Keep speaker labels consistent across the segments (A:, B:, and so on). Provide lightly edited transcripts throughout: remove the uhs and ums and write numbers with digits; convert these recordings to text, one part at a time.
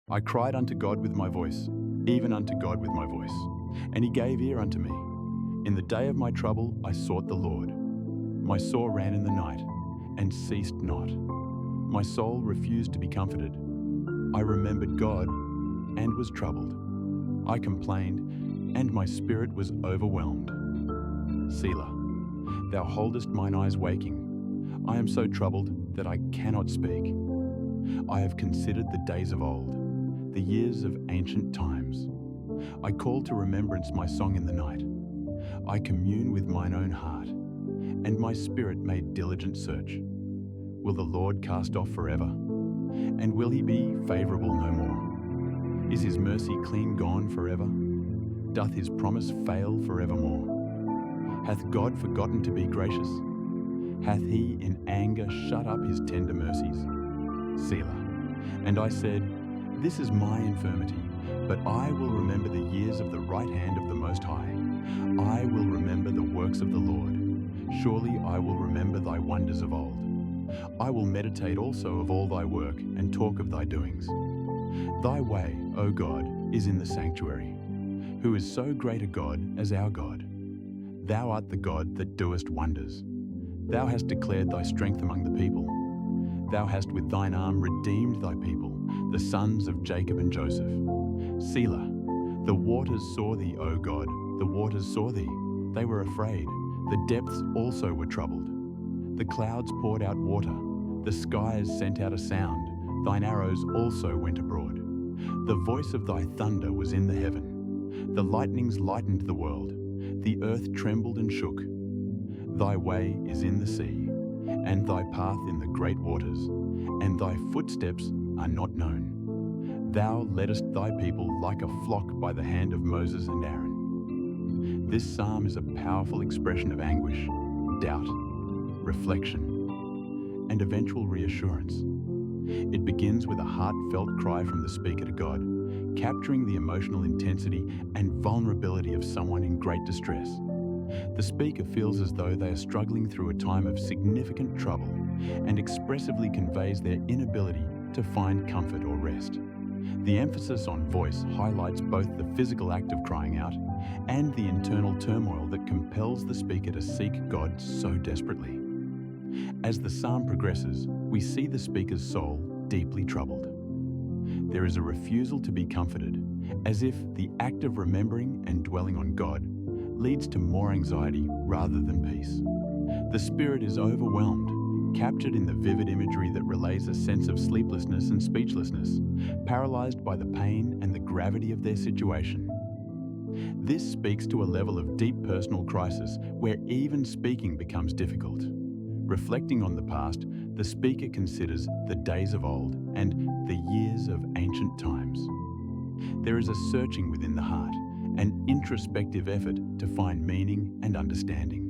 A: I cried unto God with my voice, even unto God with my voice, and he gave ear unto me. In the day of my trouble I sought the Lord. My sore ran in the night, and ceased not. My soul refused to be comforted. I remembered God, and was troubled. I complained, and my spirit was overwhelmed. Selah. Thou holdest mine eyes waking. I am so troubled that I cannot speak. I have considered the days of old, the years of ancient times. I call to remembrance my song in the night. I commune with mine own heart, and my spirit made diligent search. Will the Lord cast off forever? And will he be favourable no more? Is his mercy clean gone forever? Doth his promise fail forevermore? Hath God forgotten to be gracious? Hath he in anger shut up his tender mercies? Selah. And I said, This is my infirmity, but I will remember the years of the right hand of the Most High. I will remember the works of the Lord. Surely I will remember thy wonders of old. I will meditate also of all thy work, and talk of thy doings. Thy way, O God, is in the sanctuary. Who is so great a God as our God? Thou art the God that doest wonders. Thou hast declared thy strength among the people. Thou hast with thine arm redeemed thy people, the sons of Jacob and Joseph. Selah. The waters saw thee, O God, the waters saw thee. They were afraid. The depths also were troubled. The clouds poured out water. The skies sent out a sound. Thine arrows also went abroad. The voice of thy thunder was in the heaven. The lightnings lightened the world. The earth trembled and shook. Thy way is in the sea, and thy path in the great waters, and thy footsteps are not known. Thou leddest thy people like a flock by the hand of Moses and Aaron. This psalm is a powerful expression of anguish, doubt, reflection, and eventual reassurance. It begins with a heartfelt cry from the speaker to God, capturing the emotional intensity and vulnerability of someone in great distress. The speaker feels as though they are struggling through a time of significant trouble and expressively conveys their inability to find comfort or rest. The emphasis on voice highlights both the physical act of crying out and the internal turmoil that compels the speaker to seek God so desperately. As the psalm progresses, we see the speaker's soul deeply troubled. There is a refusal to be comforted, as if the act of remembering and dwelling on God leads to more anxiety rather than peace. The spirit is overwhelmed, captured in the vivid imagery that relays a sense of sleeplessness and speechlessness, paralyzed by the pain and the gravity of their situation. This speaks to a level of deep personal crisis where even speaking becomes difficult. Reflecting on the past, the speaker considers the days of old and the years of ancient times. There is a searching within the heart, an introspective effort to find meaning and understanding.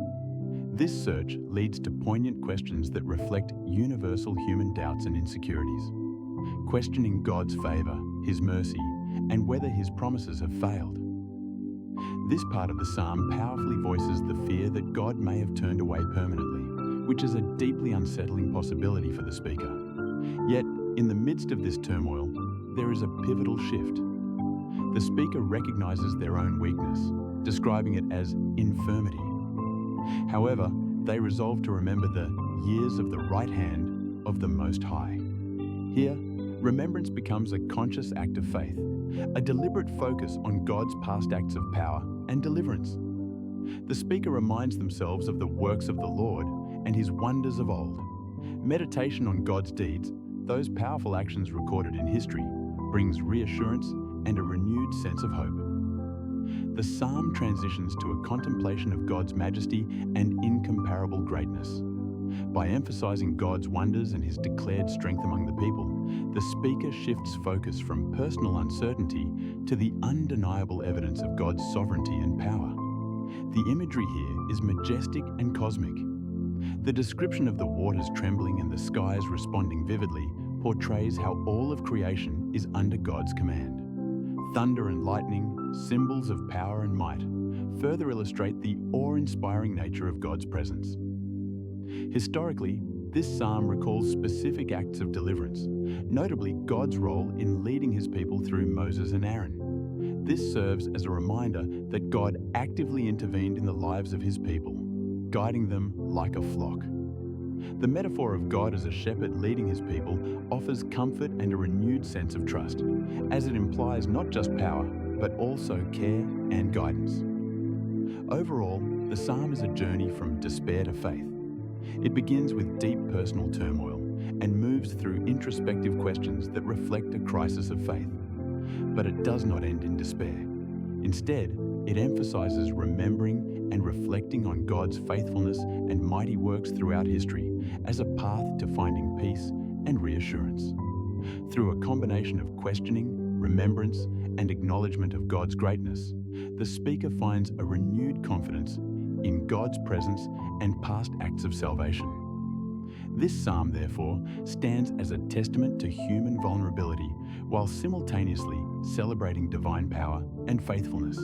A: This search leads to poignant questions that reflect universal human doubts and insecurities, questioning God's favor, his mercy, and whether his promises have failed. This part of the psalm powerfully voices the fear that God may have turned away permanently, which is a deeply unsettling possibility for the speaker. Yet, in the midst of this turmoil, there is a pivotal shift. The speaker recognizes their own weakness, describing it as infirmity. However, they resolve to remember the years of the right hand of the Most High. Here, remembrance becomes a conscious act of faith, a deliberate focus on God's past acts of power and deliverance. The speaker reminds themselves of the works of the Lord and his wonders of old. Meditation on God's deeds, those powerful actions recorded in history, brings reassurance and a renewed sense of hope. The psalm transitions to a contemplation of God's majesty and incomparable greatness. By emphasizing God's wonders and his declared strength among the people, the speaker shifts focus from personal uncertainty to the undeniable evidence of God's sovereignty and power. The imagery here is majestic and cosmic. The description of the waters trembling and the skies responding vividly portrays how all of creation is under God's command. Thunder and lightning, symbols of power and might, further illustrate the awe-inspiring nature of God's presence. Historically, This psalm recalls specific acts of deliverance, notably God's role in leading his people through Moses and Aaron. This serves as a reminder that God actively intervened in the lives of his people, guiding them like a flock. The metaphor of God as a shepherd leading his people offers comfort and a renewed sense of trust, as it implies not just power, but also care and guidance. Overall, the psalm is a journey from despair to faith. It begins with deep personal turmoil and moves through introspective questions that reflect a crisis of faith. But it does not end in despair. Instead, it emphasizes remembering and reflecting on God's faithfulness and mighty works throughout history as a path to finding peace and reassurance. Through a combination of questioning, remembrance, and acknowledgement of God's greatness, the speaker finds a renewed confidence in God's presence and past acts of salvation. This psalm, therefore, stands as a testament to human vulnerability while simultaneously celebrating divine power and faithfulness.